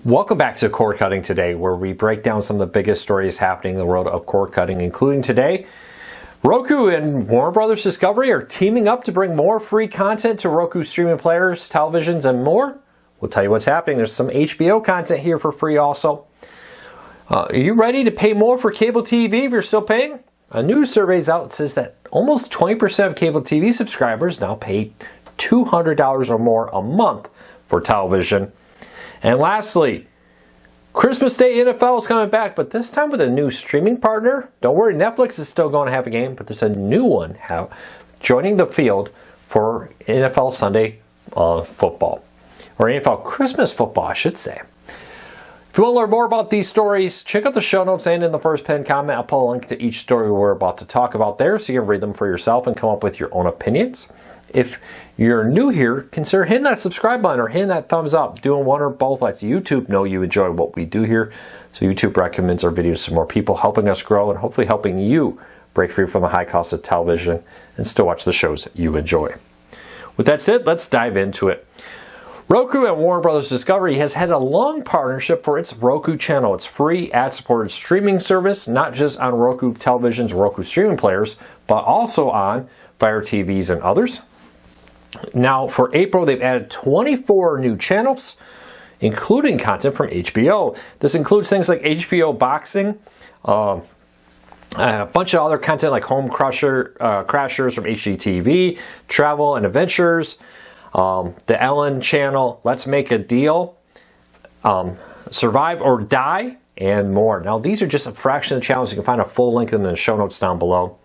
Welcome back to Cord Cutting Today, where we break down some of the biggest stories happening in the world of cord cutting, including today. Roku and Warner Brothers Discovery are teaming up to bring more free content to Roku streaming players, televisions, and more. We'll tell you what's happening. There's some HBO content here for free also. Are you ready to pay more for cable TV if you're still paying? A new survey is out that says that almost 20% of cable TV subscribers now pay $200 or more a month for television. And lastly, Christmas Day NFL is coming back, but this time with a new streaming partner. Don't worry, Netflix is still going to have a game, but there's a new one joining the field for NFL Sunday football. Or NFL Christmas football, I should say. If you want to learn more about these stories, check out the show notes and in the first pinned comment. I'll put a link to each story we're about to talk about there so you can read them for yourself and come up with your own opinions. If you're new here, consider hitting that subscribe button or hitting that thumbs up. Doing one or both lets YouTube know you enjoy what we do here. So YouTube recommends our videos to more people, helping us grow and hopefully helping you break free from the high cost of television and still watch the shows that you enjoy. With that said, let's dive into it. Roku and Warner Brothers Discovery has had a long partnership for its Roku channel. It's free ad-supported streaming service, not just on Roku televisions, Roku streaming players, but also on Fire TVs and others. Now, for April, they've added 24 new channels, including content from HBO. This includes things like HBO Boxing, a bunch of other content like Home Crashers from HGTV, Travel and Adventures, the Ellen channel, Let's Make a Deal, Survive or Die, and more. Now, these are just a fraction of the channels. You can find a full link in the show notes down below.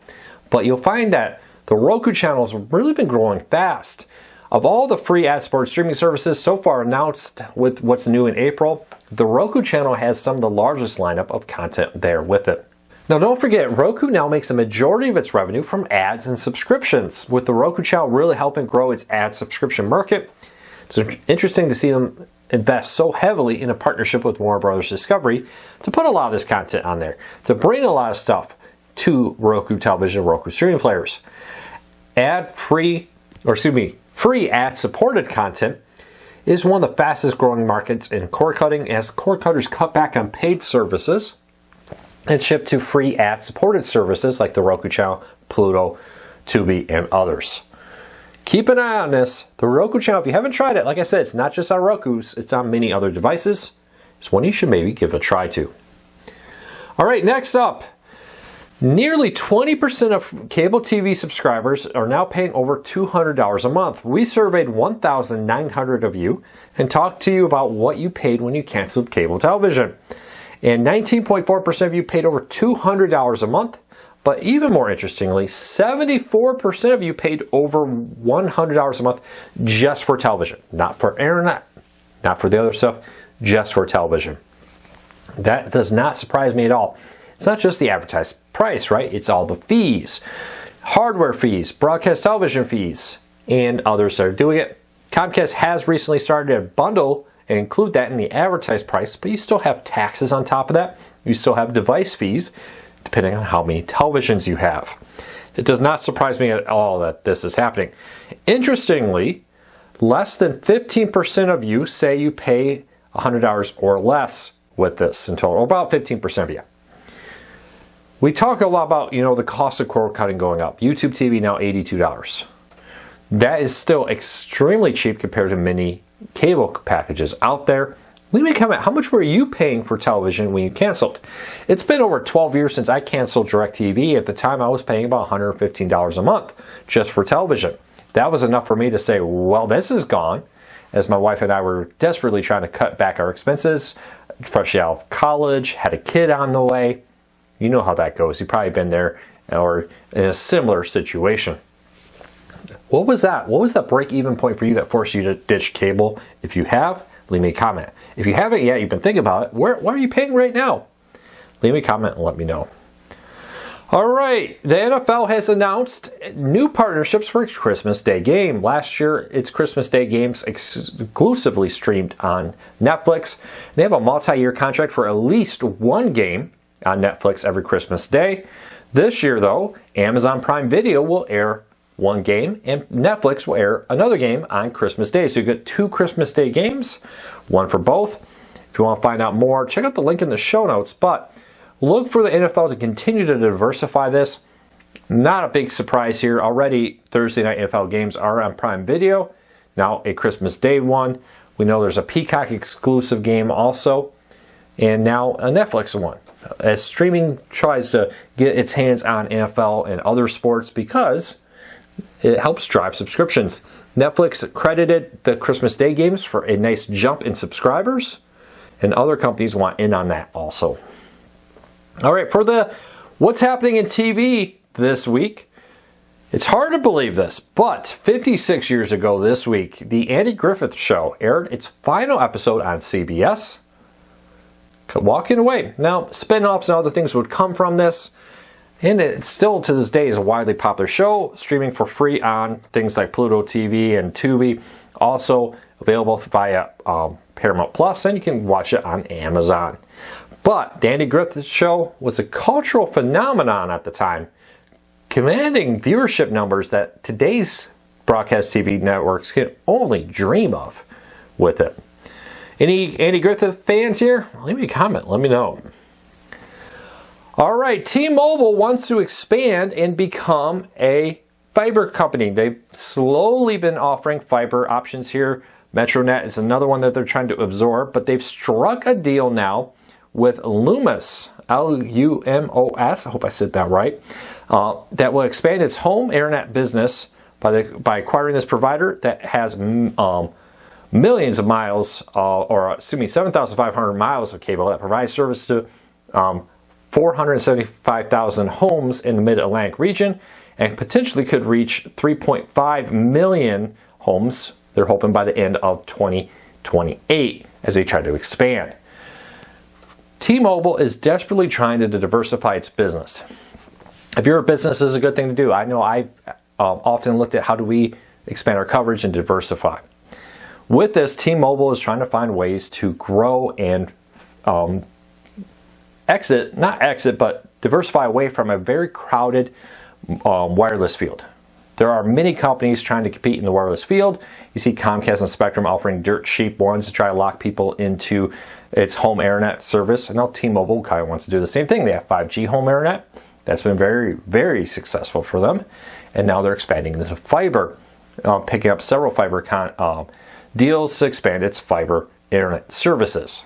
But you'll find that the Roku channel has really been growing fast. Of all the free ad-supported streaming services so far announced with what's new in April, the Roku channel has some of the largest lineup of content there with it. Now don't forget, Roku now makes a majority of its revenue from ads and subscriptions, with the Roku channel really helping grow its ad subscription market. It's interesting to see them invest so heavily in a partnership with Warner Brothers Discovery to put a lot of this content on there, to bring a lot of stuff to Roku television, Roku streaming players. Free ad-supported content is one of the fastest growing markets in cord cutting as cord cutters cut back on paid services and shift to free ad-supported services like the Roku channel, Pluto, Tubi, and others. Keep an eye on this. The Roku channel, if you haven't tried it, like I said, it's not just on Roku's, it's on many other devices. It's one you should maybe give a try to. All right, next up. Nearly 20% of cable TV subscribers are now paying over $200 a month. We surveyed 1,900 of you and talked to you about what you paid when you canceled cable television. And 19.4% of you paid over $200 a month. But even more interestingly, 74% of you paid over $100 a month just for television. Not for internet, not for the other stuff, just for television. That does not surprise me at all. It's not just the advertised price, right? It's all the fees, hardware fees, broadcast television fees, and others that are doing it. Comcast has recently started to bundle and include that in the advertised price, but you still have taxes on top of that. You still have device fees, depending on how many televisions you have. It does not surprise me at all that this is happening. Interestingly, less than 15% of you say you pay $100 or less with this in total, about 15% of you. We talk a lot about, the cost of cord cutting going up. YouTube TV now $82. That is still extremely cheap compared to many cable packages out there. Leave me a comment. How much were you paying for television when you canceled? It's been over 12 years since I canceled DirecTV. At the time, I was paying about $115 a month just for television. That was enough for me to say, well, this is gone, as my wife and I were desperately trying to cut back our expenses, freshly out of college, had a kid on the way. You know how that goes. You've probably been there or in a similar situation. What was that? What was that break-even point for you that forced you to ditch cable? If you have, leave me a comment. If you haven't yet, you've been thinking about it, what are you paying right now? Leave me a comment and let me know. All right, the NFL has announced new partnerships for its Christmas Day game. Last year, its Christmas Day games exclusively streamed on Netflix. They have a multi-year contract for at least one game on Netflix every Christmas Day. This year, though, Amazon Prime Video will air one game and Netflix will air another game on Christmas Day. So you get two Christmas Day games, one for both. If you want to find out more, check out the link in the show notes. But look for the NFL to continue to diversify this. Not a big surprise here. Already, Thursday night NFL games are on Prime Video. Now a Christmas Day one. We know there's a Peacock exclusive game also. And now a Netflix one. As streaming tries to get its hands on NFL and other sports because it helps drive subscriptions. Netflix credited the Christmas Day games for a nice jump in subscribers. And other companies want in on that also. All right, for the what's happening in TV this week, it's hard to believe this, but 56 years ago this week, the Andy Griffith Show aired its final episode on CBS. Walking away. Now, spin-offs and other things would come from this, and it still to this day is a widely popular show, streaming for free on things like Pluto TV and Tubi, also available via Paramount Plus, and you can watch it on Amazon. But the Andy Griffith Show was a cultural phenomenon at the time, commanding viewership numbers that today's broadcast TV networks can only dream of with it. Any Andy Griffith fans here? Leave me a comment. Let me know. All right, T-Mobile wants to expand and become a fiber company. They've slowly been offering fiber options here. MetroNet is another one that they're trying to absorb, but they've struck a deal now with Lumos, L-U-M-O-S, I hope I said that right, that will expand its home internet business by acquiring this provider that has millions of miles, 7,500 miles of cable that provides service to 475,000 homes in the Mid-Atlantic region and potentially could reach 3.5 million homes, they're hoping, by the end of 2028 as they try to expand. T-Mobile is desperately trying to diversify its business. If you're a business, this is a good thing to do. I know I've often looked at how do we expand our coverage and diversify. With this, T-Mobile is trying to find ways to grow and diversify away from a very crowded wireless field. There are many companies trying to compete in the wireless field. You see Comcast and Spectrum offering dirt cheap ones to try to lock people into its home internet service. And now T-Mobile kind of wants to do the same thing. They have 5G home internet. That's been very, very successful for them. And now they're expanding into fiber, picking up several fiber deals to expand its fiber internet services.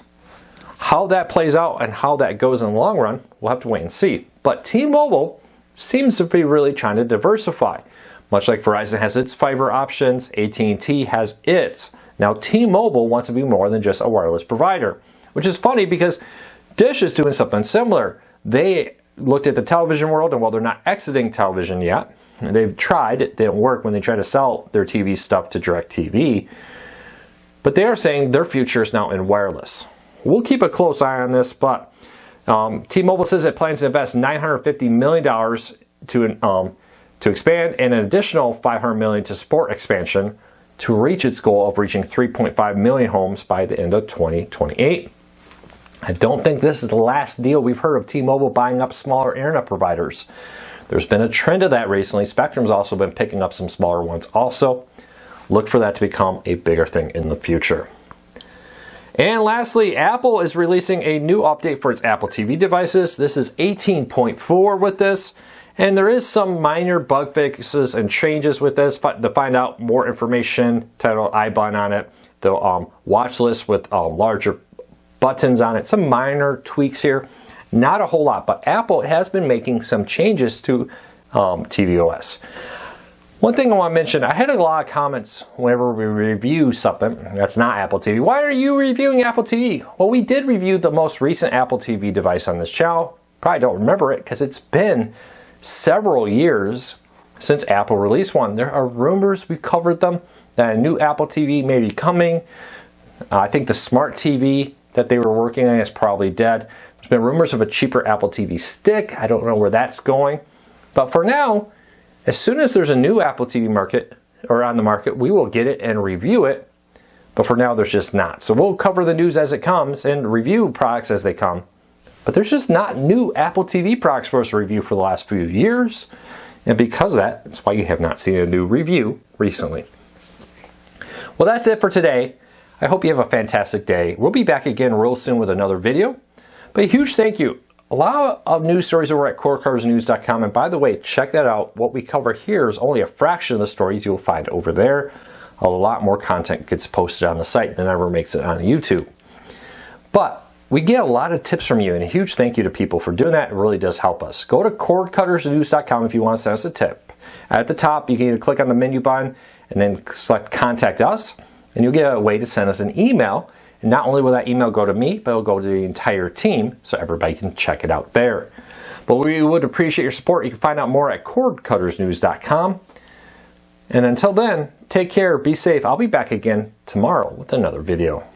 How that plays out and how that goes in the long run, we'll have to wait and see. But T-Mobile seems to be really trying to diversify. Much like Verizon has its fiber options, AT&T has its. Now T-Mobile wants to be more than just a wireless provider, which is funny because Dish is doing something similar. They looked at the television world, and while they're not exiting television yet, they've tried, it didn't work when they tried to sell their TV stuff to DirecTV, but they are saying their future is now in wireless. We'll keep a close eye on this, but T-Mobile says it plans to invest $950 million to expand and an additional $500 million to support expansion to reach its goal of reaching 3.5 million homes by the end of 2028. I don't think this is the last deal we've heard of T-Mobile buying up smaller internet providers. There's been a trend of that recently. Spectrum's also been picking up some smaller ones also. Look for that to become a bigger thing in the future. And lastly, Apple is releasing a new update for its Apple TV devices. This is 18.4 with this. And there is some minor bug fixes and changes with this. To find out more information, title iButton on it, the watch list with larger buttons on it, some minor tweaks here. Not a whole lot, but Apple has been making some changes to tvOS. One thing I want to mention, I had a lot of comments whenever we review something that's not Apple TV. Why are you reviewing Apple TV? Well, we did review the most recent Apple TV device on this channel. Probably don't remember it because it's been several years since Apple released one. There are rumors, we've covered them, that a new Apple TV may be coming. I think the smart TV that they were working on is probably dead. There's been rumors of a cheaper Apple TV stick. I don't know where that's going. But for now, as soon as there's a new Apple TV on the market, we will get it and review it. But for now, there's just not. So we'll cover the news as it comes and review products as they come. But there's just not new Apple TV products for us to review for the last few years. And because of that, that's why you have not seen a new review recently. Well, that's it for today. I hope you have a fantastic day. We'll be back again real soon with another video. But a huge thank you. A lot of news stories over at CordCuttersNews.com. And by the way, check that out. What we cover here is only a fraction of the stories you'll find over there. A lot more content gets posted on the site than ever makes it on YouTube. But we get a lot of tips from you, and a huge thank you to people for doing that. It really does help us. Go to CordCuttersNews.com if you want to send us a tip. At the top, you can either click on the menu button and then select Contact Us, and you'll get a way to send us an email. And not only will that email go to me, but it'll go to the entire team so everybody can check it out there. But we would appreciate your support. You can find out more at CordCuttersNews.com. And until then, take care, be safe. I'll be back again tomorrow with another video.